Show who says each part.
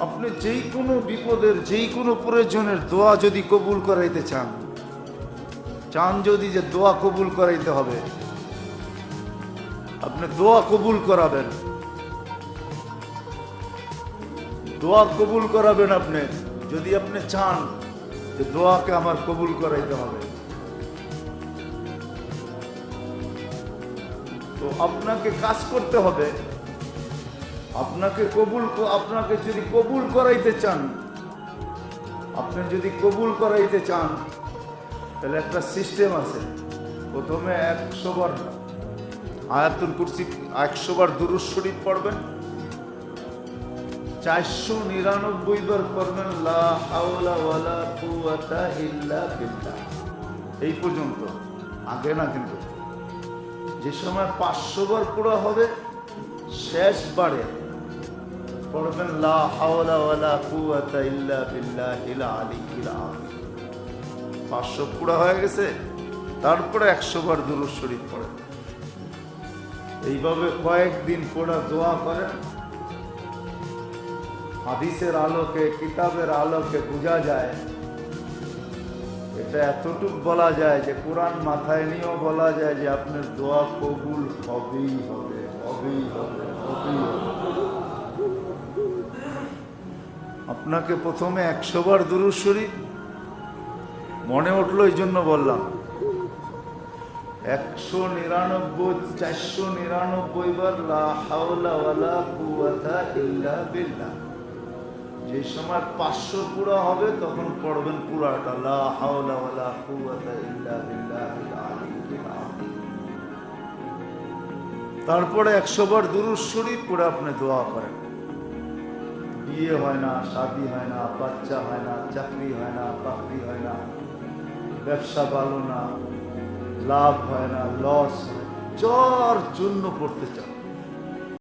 Speaker 1: আপনি যেই কোনো বিপদের যেই কোনো প্রয়োজনের দোয়া যদি কবুল করাইতে চান যদি যে দোয়া কবুল করাইতে হবে, আপনি দোয়া কবুল করাবেন, দোয়া কবুল করাবেন। আপনি যদি আপনি চান যে দোয়াকে আমার কবুল করাইতে হবে, তো আপনাকে কাজ করতে হবে। আপনাকে যদি কবুল করাইতে চান, আপনি যদি কবুল করাইতে চান, তাহলে একটা সিস্টেম আছে। প্রথমে 100 বার আয়াতুল কুরসি, 100 বার দুরূদ শরীফ পড়বেন, 499 বার পড়বেন লা হাওলা ওয়ালা কুওয়াতা ইল্লা বিল্লাহ। এই পর্যন্ত, আগে না। কিন্তু যে সময় 500 বার পড়া হবে, শেষ বারে পড়বেন লা হাওলা ওয়ালা কুওয়াতা ইল্লা বিল্লাহিল আলিয়্যিল আযীম। 500 পড়া হয়ে গেছে, তারপরে 100 বার দুরূদ শরীফ পড়েন। এইভাবে কয়েকদিন পড়া দোয়া করেন। হাদিসের আলোকে, কিতাবের আলোকে বোঝা যায়, এটা এতটুকু বলা যায় যে কোরআন মাথায় নিয়েও বলা যায় যে আপনার দোয়া কবুল হবেই হবে, হবেই হবে, হবেই হবে। আপনাকে প্রথমে 100 বার দুরূদ শরীফ মনে উঠলো, এই জন্য বললাম। 499 বার লা হাওলা ওয়ালা কুওয়াতা ইল্লা বিল্লাহ। যে সময় 500 পুরা হবে, তখন পড়বেন পুরাটা লা হাওলা ওয়ালা কুওয়াতা ইল্লা বিল্লাহিল আলিয়্যিল আযীম। তারপরে 100 বার দুরূদ শরীফ পড়ে আপনি দোয়া করেন। বিয়ে হয় না, শাদী হয় না, বাচ্চা হয় না, চাকরি হয় না, বাকরি হয় না, ব্যবসা ভালো না, লাভ হয় না, লস, যার জন্য পড়তে চান